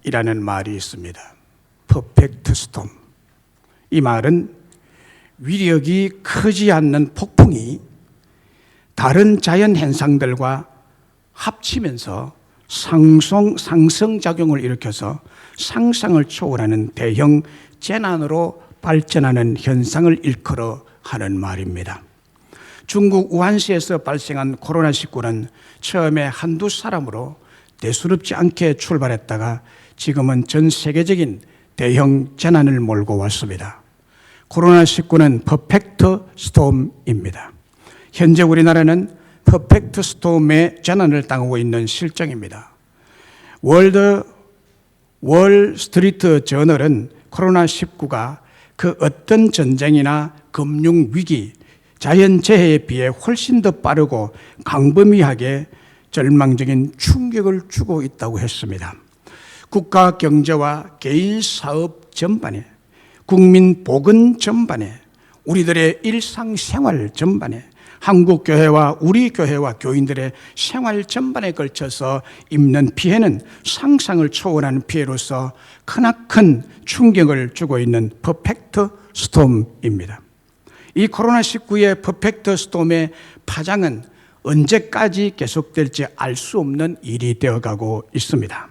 스톰이라는 말이 있습니다. 퍼펙트 스톰. 이 말은 위력이 크지 않는 폭풍이 다른 자연 현상들과 합치면서 상승작용을 일으켜서 상상을 초월하는 대형 재난으로 발전하는 현상을 일컬어 하는 말입니다. 중국 우한시에서 발생한 코로나19는 처음에 한두 사람으로 대수롭지 않게 출발했다가 지금은 전 세계적인 대형 재난을 몰고 왔습니다. 코로나19는 퍼펙트 스톰입니다. 현재 우리나라는 퍼펙트 스톰의 재난을 당하고 있는 실정입니다. 월 스트리트 저널은 코로나19가 그 어떤 전쟁이나 금융위기, 자연재해에 비해 훨씬 더 빠르고 광범위하게 절망적인 충격을 주고 있다고 했습니다. 국가 경제와 개인 사업 전반에, 국민 보건 전반에, 우리들의 일상생활 전반에, 한국 교회와 우리 교회와 교인들의 생활 전반에 걸쳐서 입는 피해는 상상을 초월하는 피해로서 크나큰 충격을 주고 있는 퍼펙트 스톰입니다. 이 코로나19의 퍼펙트 스톰의 파장은 언제까지 계속될지 알 수 없는 일이 되어가고 있습니다.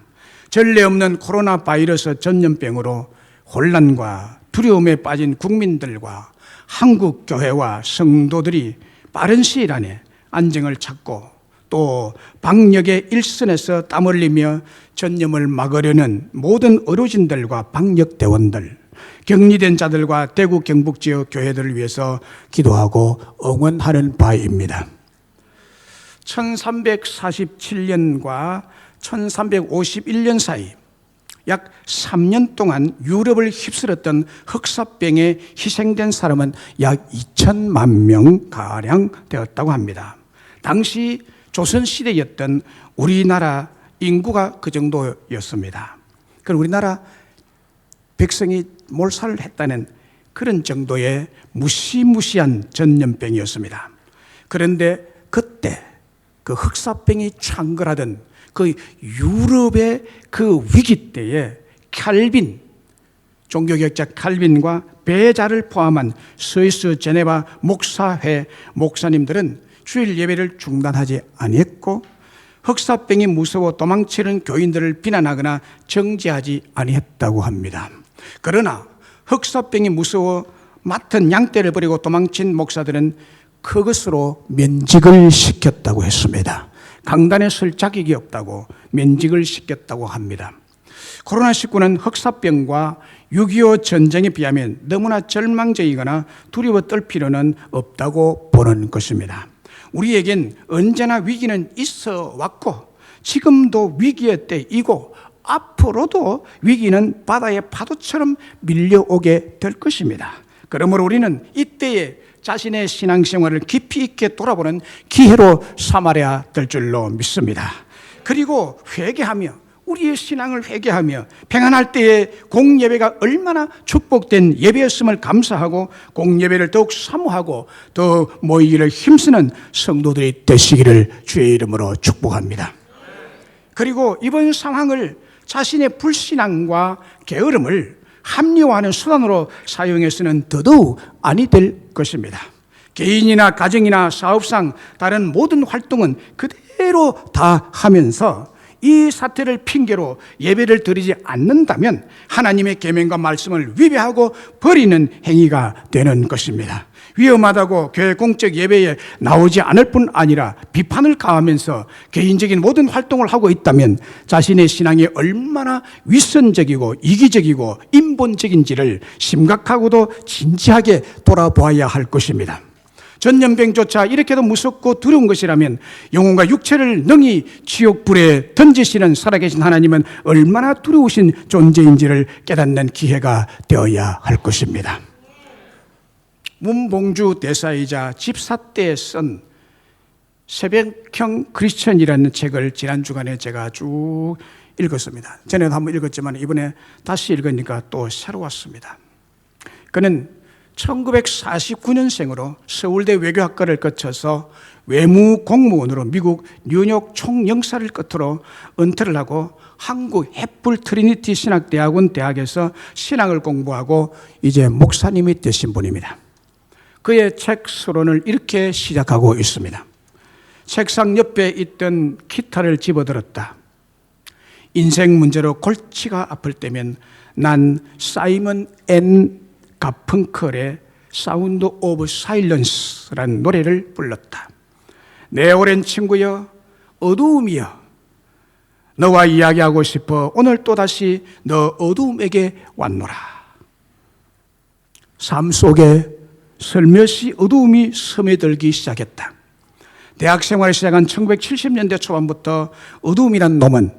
전례 없는 코로나 바이러스 전염병으로 혼란과 두려움에 빠진 국민들과 한국 교회와 성도들이 빠른 시일 안에 안정을 찾고 또 방역의 일선에서 땀 흘리며 전염을 막으려는 모든 의료진들과 방역대원들, 격리된 자들과 대구 경북 지역 교회들을 위해서 기도하고 응원하는 바입니다. 1347년과 1351년 사이 약 3년 동안 유럽을 휩쓸었던 흑사병에 희생된 사람은 약 2천만 명가량 되었다고 합니다. 당시 조선시대였던 우리나라 인구가 그 정도였습니다. 그럼 우리나라 백성이 몰살을 했다는 그런 정도의 무시무시한 전염병이었습니다. 그런데 그때 그 흑사병이 창궐하던 그 유럽의 그 위기 때에 칼빈, 종교개혁자 칼빈과 베자를 포함한 스위스 제네바 목사회 목사님들은 주일 예배를 중단하지 아니했고 흑사병이 무서워 도망치는 교인들을 비난하거나 정죄하지 아니했다고 합니다. 그러나 흑사병이 무서워 맡은 양떼를 버리고 도망친 목사들은 그것으로 면직을 시켰다고 했습니다. 강단에 설 자격이 없다고 면직을 시켰다고 합니다. 코로나19는 흑사병과 6.25 전쟁에 비하면 너무나 절망적이거나 두려워 떨 필요는 없다고 보는 것입니다. 우리에겐 언제나 위기는 있어 왔고 지금도 위기의 때이고 앞으로도 위기는 바다의 파도처럼 밀려오게 될 것입니다. 그러므로 우리는 이때에 자신의 신앙생활을 깊이 있게 돌아보는 기회로 삼아야 될 줄로 믿습니다. 그리고 회개하며 우리의 신앙을 회개하며 평안할 때에 공예배가 얼마나 축복된 예배였음을 감사하고 공예배를 더욱 사모하고 더 모이기를 힘쓰는 성도들이 되시기를 주의 이름으로 축복합니다. 그리고 이번 상황을 자신의 불신앙과 게으름을 합리화하는 수단으로 사용해서는 더더욱 아니 될 것입니다. 개인이나 가정이나 사업상 다른 모든 활동은 그대로 다 하면서 이 사태를 핑계로 예배를 드리지 않는다면 하나님의 계명과 말씀을 위배하고 버리는 행위가 되는 것입니다. 위험하다고 교회 공적 예배에 나오지 않을 뿐 아니라 비판을 가하면서 개인적인 모든 활동을 하고 있다면 자신의 신앙이 얼마나 위선적이고 이기적이고 인본적인지를 심각하고도 진지하게 돌아보아야 할 것입니다. 전염병조차 이렇게도 무섭고 두려운 것이라면 영혼과 육체를 능히 지옥불에 던지시는 살아계신 하나님은 얼마나 두려우신 존재인지를 깨닫는 기회가 되어야 할 것입니다. 문봉주 대사이자 집사 때 쓴 새벽형 크리스천이라는 책을 지난 주간에 제가 쭉 읽었습니다. 전에도 한번 읽었지만 이번에 다시 읽으니까 또 새로웠습니다. 그는 1949년생으로 서울대 외교학과를 거쳐서 외무 공무원으로 미국 뉴욕 총영사를 끝으로 은퇴를 하고 한국 햇불 트리니티 신학대학원 대학에서 신학을 공부하고 이제 목사님이 되신 분입니다. 그의 책 서론을 이렇게 시작하고 있습니다. 책상 옆에 있던 기타를 집어들었다. 인생 문제로 골치가 아플 때면 난 사이먼 앤 가펑클의 사운드 오브 사일런스라는 노래를 불렀다. 내 오랜 친구여, 어두움이여, 너와 이야기하고 싶어 오늘 또다시 너 어두움에게 왔노라. 삶 속에 슬며시 어두움이 스며들기 시작했다. 대학 생활을 시작한 1970년대 초반부터 어두움이란 놈은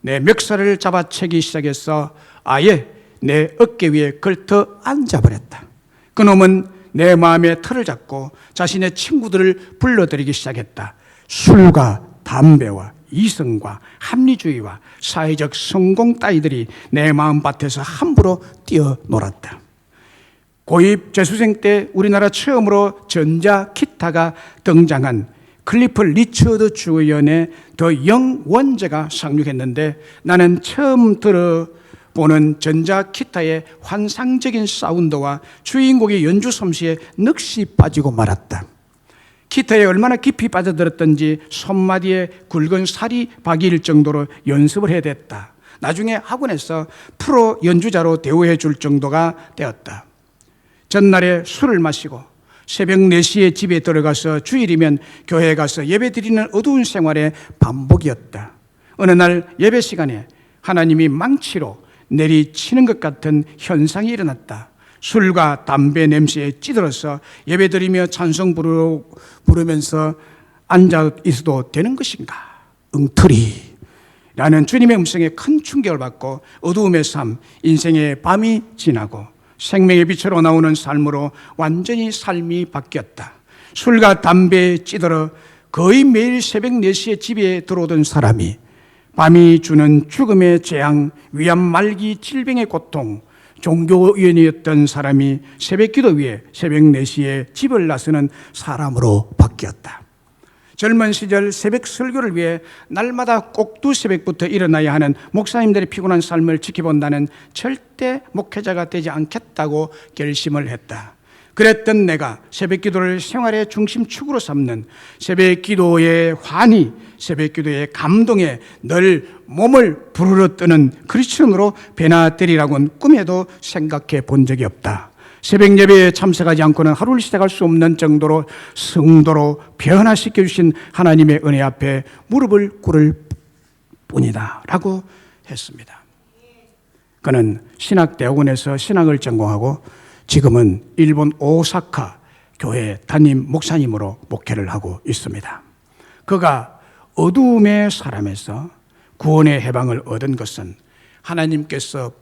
내 멱살을 잡아채기 시작해서 아예 내 어깨 위에 걸터 앉아버렸다. 그 놈은 내 마음의 틀을 잡고 자신의 친구들을 불러들이기 시작했다. 술과 담배와 이성과 합리주의와 사회적 성공 따위들이 내 마음밭에서 함부로 뛰어놀았다. 고입 재수생 때 우리나라 처음으로 전자 기타가 등장한 클리프 리처드 주연의 더 영 원제가 상륙했는데 나는 처음 들어보는 전자 기타의 환상적인 사운드와 주인공의 연주 솜씨에 넋이 빠지고 말았다. 기타에 얼마나 깊이 빠져들었던지 손마디에 굵은 살이 박일 정도로 연습을 해야 됐다. 나중에 학원에서 프로 연주자로 대우해 줄 정도가 되었다. 전날에 술을 마시고 새벽 4시에 집에 들어가서 주일이면 교회에 가서 예배드리는 어두운 생활의 반복이었다. 어느 날 예배 시간에 하나님이 망치로 내리치는 것 같은 현상이 일어났다. 술과 담배 냄새에 찌들어서 예배드리며 찬송 부르면서 앉아 있어도 되는 것인가? 엉터리 라는 주님의 음성에 큰 충격을 받고 어두움의 삶, 인생의 밤이 지나고 생명의 빛으로 나오는 삶으로 완전히 삶이 바뀌었다. 술과 담배에 찌들어 거의 매일 새벽 4시에 집에 들어오던 사람이 밤이 주는 죽음의 재앙, 위암 말기 질병의 고통, 종교위원이었던 사람이 새벽 기도 위에 새벽 4시에 집을 나서는 사람으로 바뀌었다. 젊은 시절 새벽 설교를 위해 날마다 꼭두 새벽부터 일어나야 하는 목사님들의 피곤한 삶을 지켜본다는 절대 목회자가 되지 않겠다고 결심을 했다. 그랬던 내가 새벽 기도를 생활의 중심축으로 삼는 새벽 기도의 환희, 새벽 기도의 감동에 늘 몸을 부르러 뜨는 크리스천으로 변화되리라고는 꿈에도 생각해 본 적이 없다. 새벽 예배에 참석하지 않고는 하루를 시작할 수 없는 정도로 성도로 변화시켜 주신 하나님의 은혜 앞에 무릎을 꿇을 뿐이다 라고 했습니다. 그는 신학대학원에서 신학을 전공하고 지금은 일본 오사카 교회 담임 목사님으로 목회를 하고 있습니다. 그가 어두움의 사람에서 구원의 해방을 얻은 것은 하나님께서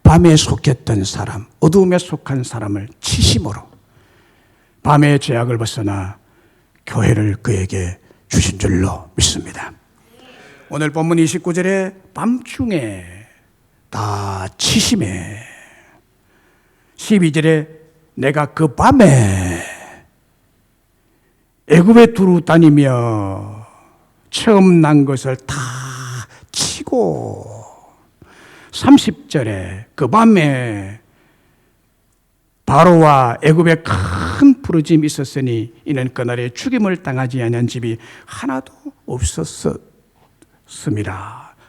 밤에 속했던 사람, 어두움에 속한 사람을 치심으로 밤의 죄악을 벗어나 교회를 그에게 주신 줄로 믿습니다. 오늘 본문 29절에 밤중에 다 치심에 12절에 내가 그 밤에 애굽에 두루 다니며 처음 난 것을 다 치고 30절에 그 밤에 바로와 애굽에 큰 부르짐이 있었으니 이는 그날에 죽임을 당하지 않은 집이 하나도 없었음이라.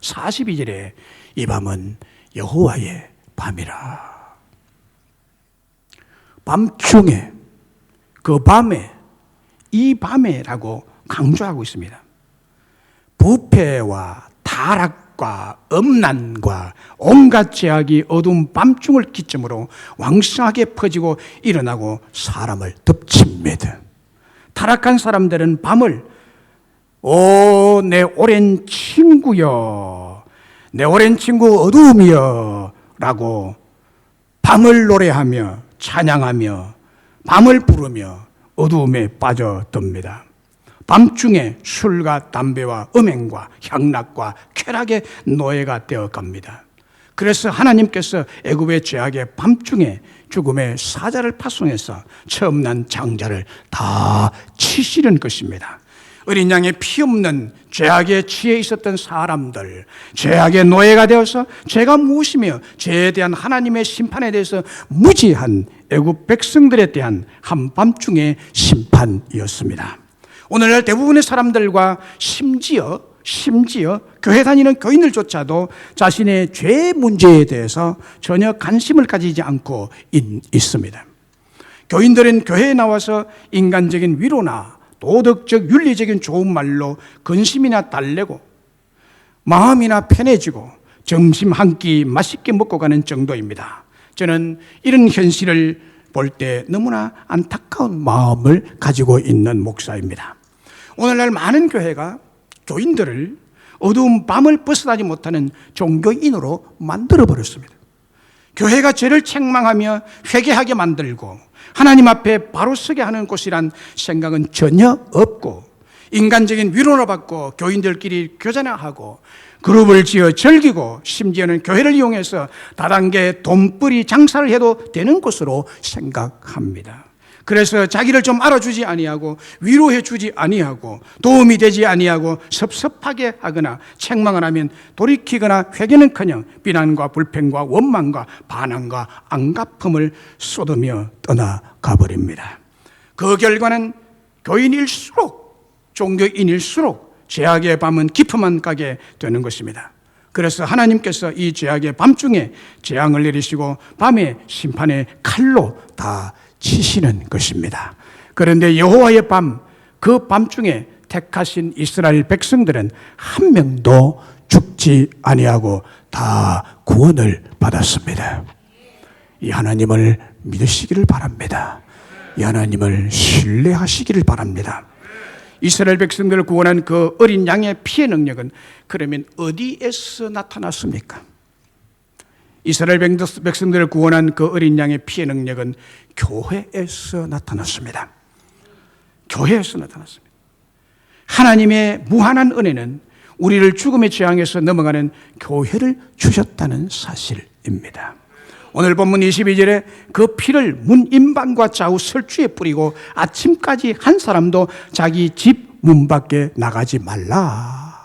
42절에 이 밤은 여호와의 밤이라. 밤중에 그 밤에 이 밤에라고 강조하고 있습니다. 부패와 타락과 음란과 온갖 죄악이 어두운 밤중을 기점으로 왕성하게 퍼지고 일어나고 사람을 덮칩니다. 타락한 사람들은 밤을 오 내 오랜 친구여, 내 오랜 친구 어두움이여 라고 밤을 노래하며 찬양하며 밤을 부르며 어두움에 빠져듭니다. 밤중에 술과 담배와 음행과 향락과 쾌락의 노예가 되어갑니다. 그래서 하나님께서 애굽의 죄악의 밤중에 죽음의 사자를 파송해서 처음 난 장자를 다 치시는 것입니다. 어린 양의 피 없는 죄악에 취해 있었던 사람들, 죄악의 노예가 되어서 죄가 무엇이며 죄에 대한 하나님의 심판에 대해서 무지한 애굽 백성들에 대한 한밤중의 심판이었습니다. 오늘날 대부분의 사람들과 심지어 교회 다니는 교인들조차도 자신의 죄 문제에 대해서 전혀 관심을 가지지 않고 있습니다. 교인들은 교회에 나와서 인간적인 위로나 도덕적 윤리적인 좋은 말로 근심이나 달래고 마음이나 편해지고 점심 한 끼 맛있게 먹고 가는 정도입니다. 저는 이런 현실을 볼 때 너무나 안타까운 마음을 가지고 있는 목사입니다. 오늘날 많은 교회가 교인들을 어두운 밤을 벗어나지 못하는 종교인으로 만들어버렸습니다. 교회가 죄를 책망하며 회개하게 만들고 하나님 앞에 바로 서게 하는 곳이란 생각은 전혀 없고, 인간적인 위로를 받고 교인들끼리 교제하고 그룹을 지어 즐기고 심지어는 교회를 이용해서 다단계 돈벌이 장사를 해도 되는 곳으로 생각합니다. 그래서 자기를 좀 알아주지 아니하고 위로해 주지 아니하고 도움이 되지 아니하고 섭섭하게 하거나 책망을 하면 돌이키거나 회개는커녕 비난과 불평과 원망과 반항과 안갚음을 쏟으며 떠나가 버립니다. 그 결과는 교인일수록, 종교인일수록 죄악의 밤은 깊어만 가게 되는 것입니다. 그래서 하나님께서 이 죄악의 밤중에 재앙을 내리시고 밤에 심판의 칼로 다 치시는 것입니다. 그런데 여호와의 밤, 그 밤중에 택하신 이스라엘 백성들은 한 명도 죽지 아니하고 다 구원을 받았습니다. 이 하나님을 믿으시기를 바랍니다. 이 하나님을 신뢰하시기를 바랍니다. 이스라엘 백성들을 구원한 그 어린 양의 피의 능력은 그러면 어디에서 나타났습니까? 이스라엘 백성들을 구원한 그 어린 양의 피의 능력은 교회에서 나타났습니다. 교회에서 나타났습니다. 하나님의 무한한 은혜는 우리를 죽음의 재앙에서 넘어가는 교회를 주셨다는 사실입니다. 오늘 본문 22절에 그 피를 문 임방과 좌우 설주에 뿌리고 아침까지 한 사람도 자기 집 문 밖에 나가지 말라고.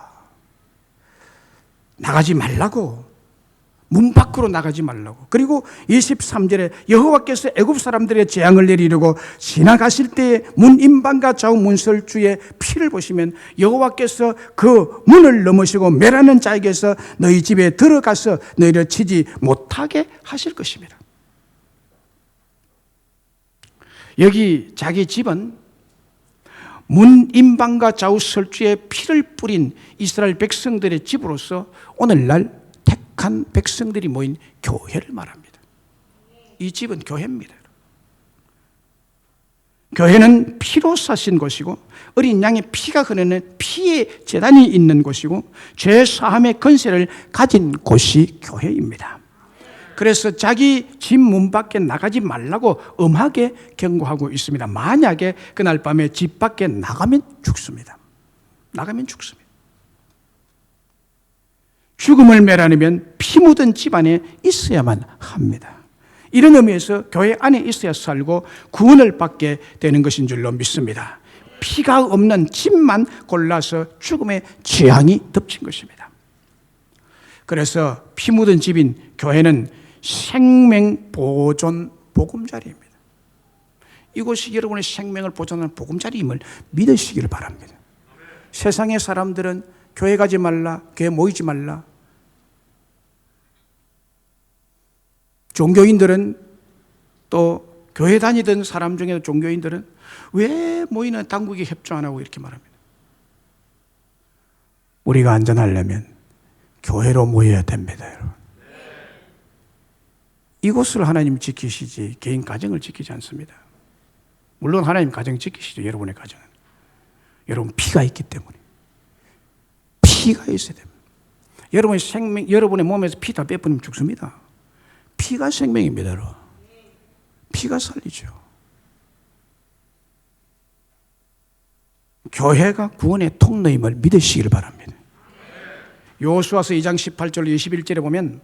문 밖으로 나가지 말라고. 그리고 23절에 여호와께서 애굽 사람들의 재앙을 내리려고 지나가실 때에 문 임방과 좌우 문설주의 피를 보시면 여호와께서 그 문을 넘으시고 매라는 자에게서 너희 집에 들어가서 너희를 치지 못하게 하실 것입니다. 여기 자기 집은 문 임방과 좌우 설주에 피를 뿌린 이스라엘 백성들의 집으로서 오늘날 택한 백성들이 모인 교회를 말합니다. 이 집은 교회입니다. 교회는 피로 사신 곳이고 어린 양의 피가 흐르는 피의 제단이 있는 곳이고 죄 사함의 권세를 가진 곳이 교회입니다. 그래서 자기 집 문 밖에 나가지 말라고 엄하게 경고하고 있습니다. 만약에 그날 밤에 집 밖에 나가면 죽습니다. 죽음을 매라면 피 묻은 집안에 있어야만 합니다. 이런 의미에서 교회 안에 있어야 살고 구원을 받게 되는 것인 줄로 믿습니다. 피가 없는 집만 골라서 죽음의 재앙이 덮친 것입니다. 그래서 피 묻은 집인 교회는 생명보존 보금자리입니다. 이곳이 여러분의 생명을 보존하는 보금자리임을 믿으시기를 바랍니다. 세상의 사람들은 교회 가지 말라, 교회 모이지 말라. 종교인들은 또 교회 다니던 사람 중에 종교인들은 왜 모이는 당국에 협조 안 하고 이렇게 말합니다. 우리가 안전하려면 교회로 모여야 됩니다, 여러분. 이곳을 하나님 지키시지 개인 가정을 지키지 않습니다. 물론 하나님 가정 지키시죠, 여러분의 가정은. 여러분 피가 있기 때문에. 피가 있어야 됩니다. 여러분의 생명, 여러분의 몸에서 피 다 빼버리면 죽습니다. 피가 생명입니다, 여러분. 피가 살리죠. 교회가 구원의 통로임을 믿으시기를 바랍니다. 여호수아서 2장 18절 21절에 보면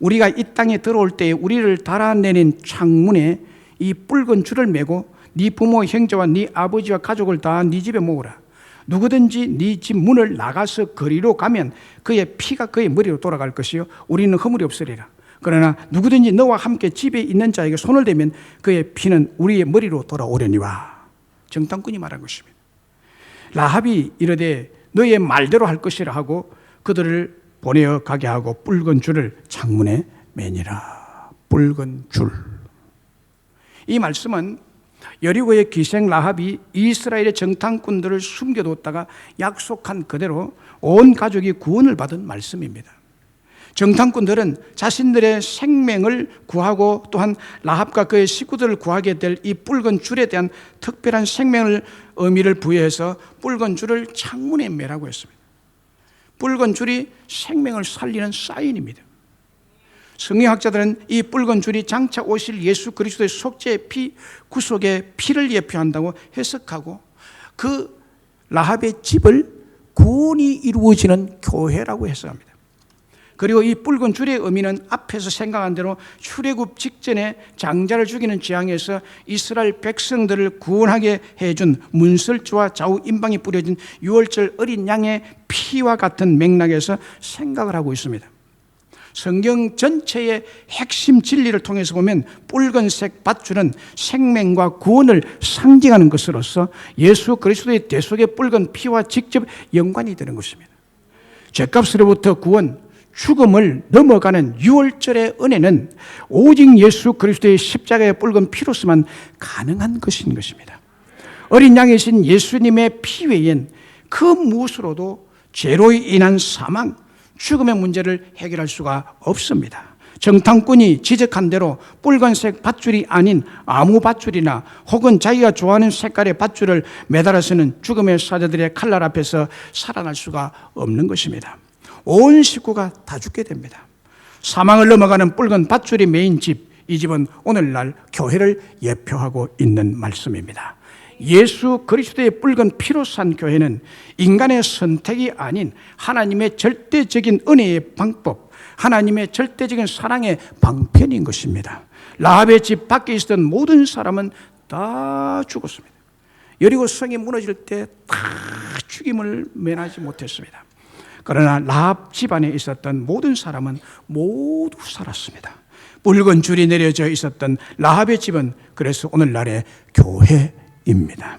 우리가 이 땅에 들어올 때에 우리를 달아내는 창문에 이 붉은 줄을 메고 네 부모 형제와 네 아버지와 가족을 다 네 집에 모으라. 누구든지 네 집 문을 나가서 거리로 가면 그의 피가 그의 머리로 돌아갈 것이요 우리는 허물이 없으리라. 그러나 누구든지 너와 함께 집에 있는 자에게 손을 대면 그의 피는 우리의 머리로 돌아오려니와. 정탐꾼이 말한 것입니다. 라합이 이르되 너의 말대로 할 것이라 하고 그들을 보내어 가게 하고 붉은 줄을 창문에 매니라. 붉은 줄. 이 말씀은 여리고의 기생 라합이 이스라엘의 정탐꾼들을 숨겨뒀다가 약속한 그대로 온 가족이 구원을 받은 말씀입니다. 정탐꾼들은 자신들의 생명을 구하고 또한 라합과 그의 식구들을 구하게 될 이 붉은 줄에 대한 특별한 생명을 의미를 부여해서 붉은 줄을 창문에 매라고 했습니다. 붉은 줄이 생명을 살리는 사인입니다. 성경학자들은 이 붉은 줄이 장차 오실 예수 그리스도의 속죄의 피, 구속의 피를 예표한다고 해석하고 그 라합의 집을 구원이 이루어지는 교회라고 해석합니다. 그리고 이 붉은 줄의 의미는 앞에서 생각한 대로 출애굽 직전에 장자를 죽이는 재앙에서 이스라엘 백성들을 구원하게 해준 문설주와 좌우 임방이 뿌려진 유월절 어린 양의 피와 같은 맥락에서 생각을 하고 있습니다. 성경 전체의 핵심 진리를 통해서 보면 붉은색 밧줄은 생명과 구원을 상징하는 것으로서 예수 그리스도의 대속의 붉은 피와 직접 연관이 되는 것입니다. 죄값으로부터 구원, 죽음을 넘어가는 유월절의 은혜는 오직 예수 그리스도의 십자가의 붉은 피로서만 가능한 것인 것입니다. 어린 양이신 예수님의 피 외엔 그 무엇으로도 죄로 인한 사망, 죽음의 문제를 해결할 수가 없습니다. 정탐꾼이 지적한 대로 붉은색 밧줄이 아닌 아무 밧줄이나 혹은 자기가 좋아하는 색깔의 밧줄을 매달아서는 죽음의 사자들의 칼날 앞에서 살아날 수가 없는 것입니다. 온 식구가 다 죽게 됩니다. 사망을 넘어가는 붉은 밧줄이 메인 집, 이 집은 오늘날 교회를 예표하고 있는 말씀입니다. 예수 그리스도의 붉은 피로 산 교회는 인간의 선택이 아닌 하나님의 절대적인 은혜의 방법, 하나님의 절대적인 사랑의 방편인 것입니다. 라합의 집 밖에 있었던 모든 사람은 다 죽었습니다. 여리고 성이 무너질 때 다 죽임을 면하지 못했습니다. 그러나 라합 집안에 있었던 모든 사람은 모두 살았습니다. 붉은 줄이 내려져 있었던 라합의 집은 그래서 오늘날의 교회입니다.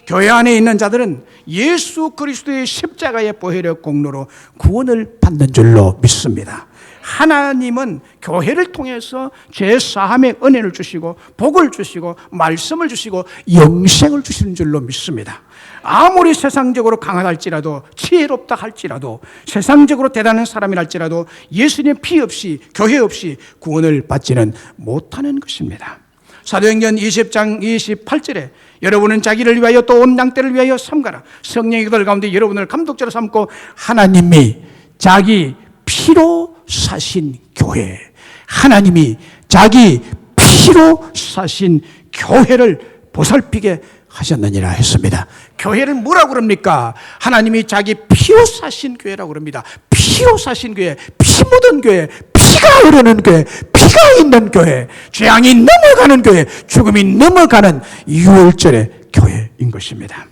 교회 안에 있는 자들은 예수 그리스도의 십자가의 보혈의 공로로 구원을 받는 줄로 믿습니다. 하나님은 교회를 통해서 죄사함의 은혜를 주시고 복을 주시고 말씀을 주시고 영생을 주시는 줄로 믿습니다. 아무리 세상적으로 강하다 할지라도 지혜롭다 할지라도 세상적으로 대단한 사람이랄지라도 예수님의 피 없이 교회 없이 구원을 받지는 못하는 것입니다. 사도행전 20장 28절에 여러분은 자기를 위하여 또 온 양떼를 위하여 삼가라. 성령의 그들 가운데 여러분을 감독자로 삼고 하나님이 자기 피로 사신 교회, 하나님이 자기 피로 사신 교회를 보살피게 하셨느니라 했습니다. 교회를 뭐라고 그럽니까? 하나님이 자기 피로 사신 교회라고 그럽니다. 피로 사신 교회, 피 묻은 교회, 피가 흐르는 교회, 피가 있는 교회, 재앙이 넘어가는 교회, 죽음이 넘어가는 유월절의 교회인 것입니다.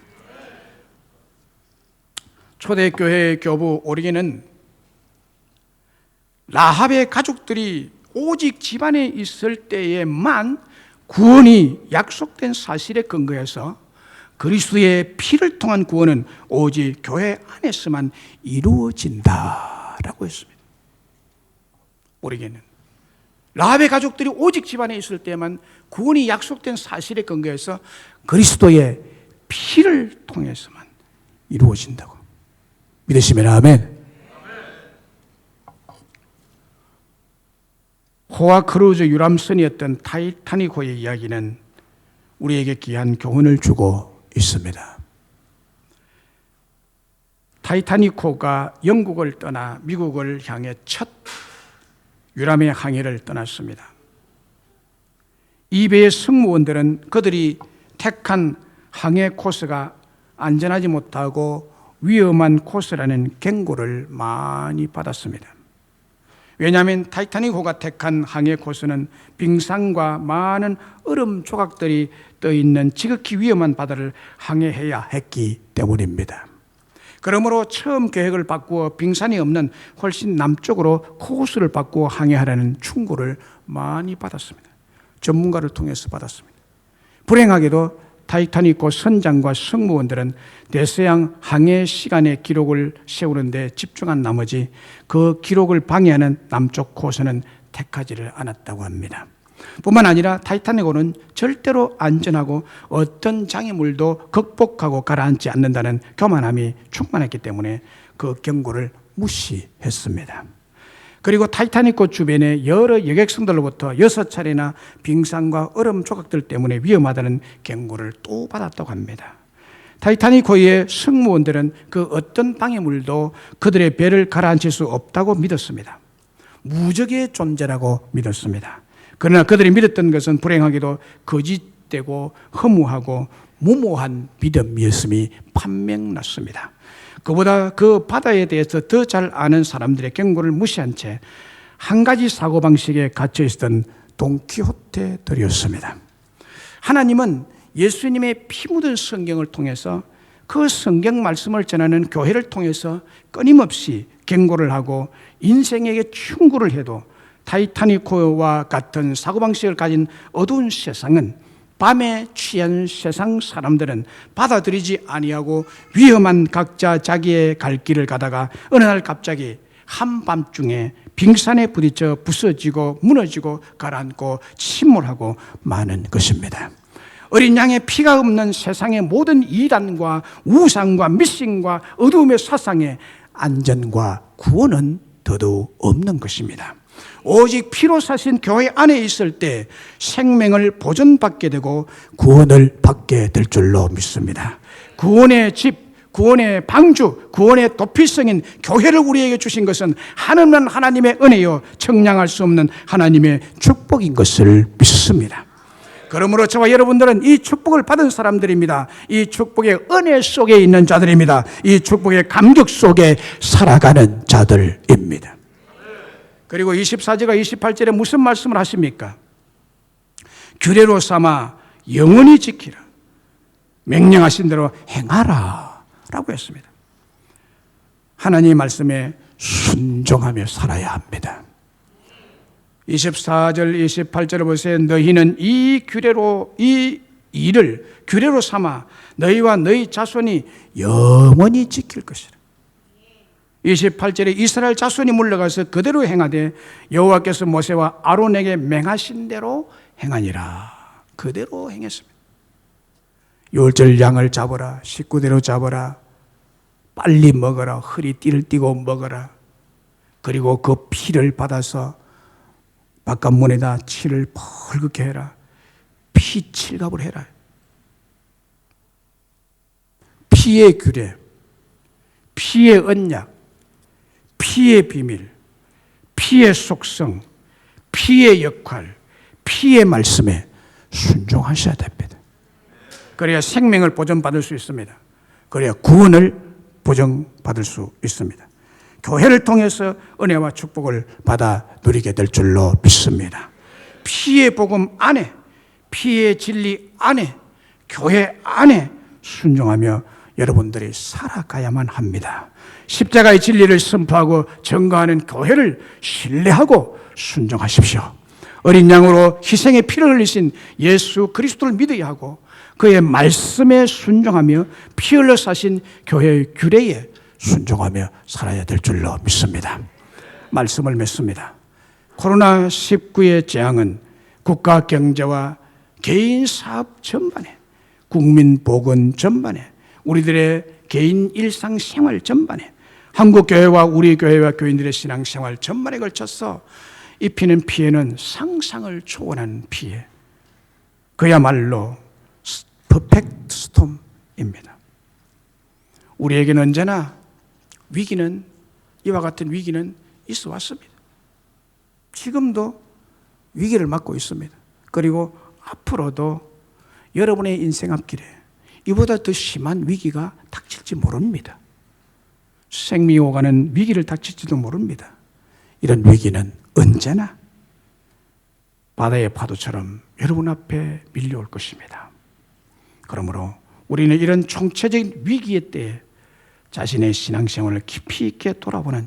초대교회의 교부 오리겐은 라합의 가족들이 오직 집안에 있을 때에만 구원이 약속된 사실에 근거해서 그리스도의 피를 통한 구원은 오직 교회 안에서만 이루어진다라고 했습니다. 오리겐은 라합의 가족들이 오직 집안에 있을 때만 구원이 약속된 사실에 근거해서 그리스도의 피를 통해서만 이루어진다고 믿으시면 아멘. 호화 크루즈 유람선이었던 타이타닉호의 이야기는 우리에게 귀한 교훈을 주고 있습니다. 타이타닉호가 영국을 떠나 미국을 향해 첫 유람의 항해를 떠났습니다. 이 배의 승무원들은 그들이 택한 항해 코스가 안전하지 못하고 위험한 코스라는 경고를 많이 받았습니다. 왜냐하면 타이타닉호가 택한 항해 코스는 빙산과 많은 얼음 조각들이 떠있는 지극히 위험한 바다를 항해해야 했기 때문입니다. 그러므로 처음 계획을 바꾸어 빙산이 없는 훨씬 남쪽으로 코스를 바꾸어 항해하라는 충고를 많이 받았습니다. 전문가를 통해서 받았습니다. 불행하게도 타이타닉호 선장과 승무원들은 대서양 항해 시간의 기록을 세우는 데 집중한 나머지 그 기록을 방해하는 남쪽 코스는 택하지를 않았다고 합니다. 뿐만 아니라 타이타닉호는 절대로 안전하고 어떤 장애물도 극복하고 가라앉지 않는다는 교만함이 충만했기 때문에 그 경고를 무시했습니다. 그리고 타이타닉호 주변의 여러 여객선들로부터 6차례나 빙산과 얼음 조각들 때문에 위험하다는 경고를 또 받았다고 합니다. 타이타닉호의 승무원들은 그 어떤 방해물도 그들의 배를 가라앉힐 수 없다고 믿었습니다. 무적의 존재라고 믿었습니다. 그러나 그들이 믿었던 것은 불행하게도 거짓되고 허무하고 무모한 믿음이었음이 판명났습니다. 그보다 그 바다에 대해서 더 잘 아는 사람들의 경고를 무시한 채 한 가지 사고방식에 갇혀 있었던 돈키호테들이었습니다. 하나님은 예수님의 피 묻은 성경을 통해서 그 성경 말씀을 전하는 교회를 통해서 끊임없이 경고를 하고 인생에게 충고를 해도 타이타닉호와 같은 사고방식을 가진 어두운 세상은 밤에 취한 세상 사람들은 받아들이지 아니하고 위험한 각자 자기의 갈 길을 가다가 어느 날 갑자기 한밤중에 빙산에 부딪혀 부서지고 무너지고 가라앉고 침몰하고 마는 것입니다. 어린 양의 피가 없는 세상의 모든 이단과 우상과 미신과 어두움의 사상의 안전과 구원은 더더욱 없는 것입니다. 오직 피로 사신 교회 안에 있을 때 생명을 보존받게 되고 구원을 받게 될 줄로 믿습니다. 구원의 집, 구원의 방주, 구원의 도피성인 교회를 우리에게 주신 것은 하나님의 은혜요 청량할 수 없는 하나님의 축복인 것을 믿습니다. 그러므로 저와 여러분들은 이 축복을 받은 사람들입니다. 이 축복의 은혜 속에 있는 자들입니다. 이 축복의 감격 속에 살아가는 자들입니다. 그리고 24절과 28절에 무슨 말씀을 하십니까? 규례로 삼아 영원히 지키라. 명령하신 대로 행하라 라고 했습니다. 하나님의 말씀에 순종하며 살아야 합니다. 24절 28절을 보세요. 너희는 이 일을 규례로 삼아 너희와 너희 자손이 영원히 지킬 것이라. 28절에 이스라엘 자손이 물러가서 그대로 행하되 여호와께서 모세와 아론에게 맹하신 대로 행하니라. 그대로 행했습니다. 율절 양을 잡아라. 식구대로 잡아라. 빨리 먹어라. 허리 띠를 띠고 먹어라. 그리고 그 피를 받아서 바깥문에다 칠을 펄겋게 해라. 피 칠갑을 해라. 피의 규례, 피의 언약, 피의 비밀, 피의 속성, 피의 역할, 피의 말씀에 순종하셔야 됩니다. 그래야 생명을 보존받을 수 있습니다. 그래야 구원을 보존받을 수 있습니다. 교회를 통해서 은혜와 축복을 받아 누리게 될 줄로 믿습니다. 피의 복음 안에, 피의 진리 안에, 교회 안에 순종하며 여러분들이 살아가야만 합니다. 십자가의 진리를 선포하고 증거하는 교회를 신뢰하고 순종하십시오. 어린 양으로 희생의 피를 흘리신 예수 그리스도를 믿어야 하고 그의 말씀에 순종하며 피 흘려 사신 교회의 규례에 순종하며 살아야 될 줄로 믿습니다. 말씀을 맺습니다. 코로나19의 재앙은 국가 경제와 개인 사업 전반에, 국민 보건 전반에, 우리들의 개인 일상생활 전반에, 한국교회와 우리 교회와 교인들의 신앙생활 전반에 걸쳐서 입히는 피해는 상상을 초월하는 피해. 그야말로 퍼펙트 스톰입니다. 우리에게는 언제나 위기는, 이와 같은 위기는 있어 왔습니다. 지금도 위기를 맞고 있습니다. 그리고 앞으로도 여러분의 인생 앞길에 이보다 더 심한 위기가 닥칠지 모릅니다. 생명이 오가는 위기를 닥칠지도 모릅니다. 이런 위기는 언제나 바다의 파도처럼 여러분 앞에 밀려올 것입니다. 그러므로 우리는 이런 총체적인 위기의 때에 자신의 신앙생활을 깊이 있게 돌아보는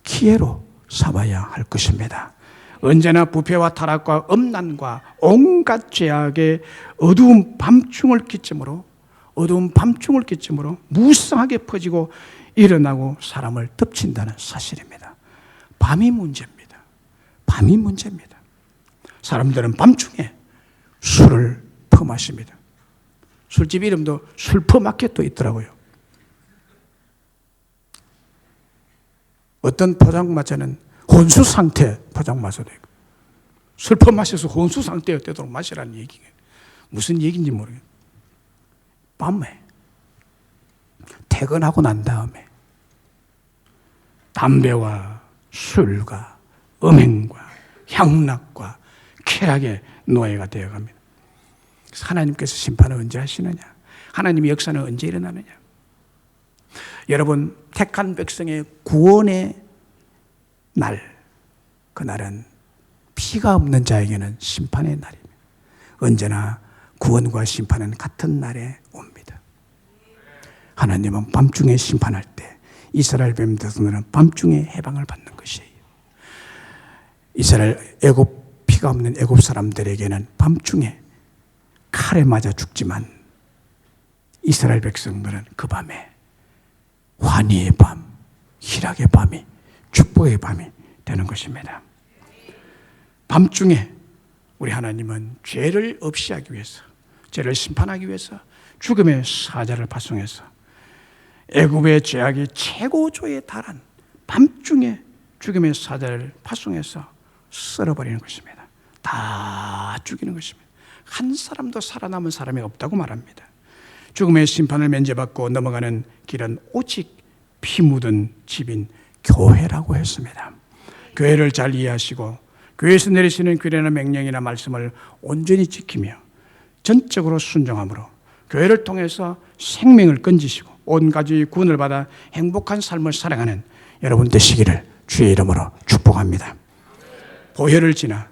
기회로 삼아야 할 것입니다. 언제나 부패와 타락과 음란과 온갖 죄악의 어두운 밤중을 기점으로 무성하게 퍼지고 일어나고 사람을 덮친다는 사실입니다. 밤이 문제입니다. 밤이 문제입니다. 사람들은 밤중에 술을 퍼마십니다. 술집 이름도 술퍼마켓도 있더라고요. 어떤 포장마차는 혼수 상태 포장마차도 있고, 술퍼 마셔서 혼수 상태였대도록 마시라는 얘기예요. 무슨 얘기인지 모르겠어요. 밤에 퇴근하고 난 다음에 담배와 술과 음행과 향락과 쾌락의 노예가 되어갑니다. 그래서 하나님께서 심판을 언제 하시느냐? 하나님의 역사는 언제 일어나느냐? 여러분, 택한 백성의 구원의 날, 그날은 피가 없는 자에게는 심판의 날입니다. 언제나 구원과 심판은 같은 날에 옵니다. 하나님은 밤중에 심판할 때 이스라엘 백성들은 밤중에 해방을 받는 것이에요. 이스라엘 피가 없는 애굽 사람들에게는 밤중에 칼에 맞아 죽지만 이스라엘 백성들은 그 밤에 환희의 밤, 희락의 밤이, 축복의 밤이 되는 것입니다. 밤중에 우리 하나님은 죄를 없이 하기 위해서, 죄를 심판하기 위해서 죽음의 사자를 파송해서 애굽의 죄악이 최고조에 달한 밤중에 죽음의 사자를 파송해서 썰어버리는 것입니다. 다 죽이는 것입니다. 한 사람도 살아남은 사람이 없다고 말합니다. 죽음의 심판을 면제받고 넘어가는 길은 오직 피 묻은 집인 교회라고 했습니다. 교회를 잘 이해하시고 교회에서 내리시는 규례나 명령이나 말씀을 온전히 지키며 전적으로 순종함으로 교회를 통해서 생명을 건지시고 온 가족이 구원을 받아 행복한 삶을 살아가는 여러분 되시기를 주의 이름으로 축복합니다. 보혈을 지나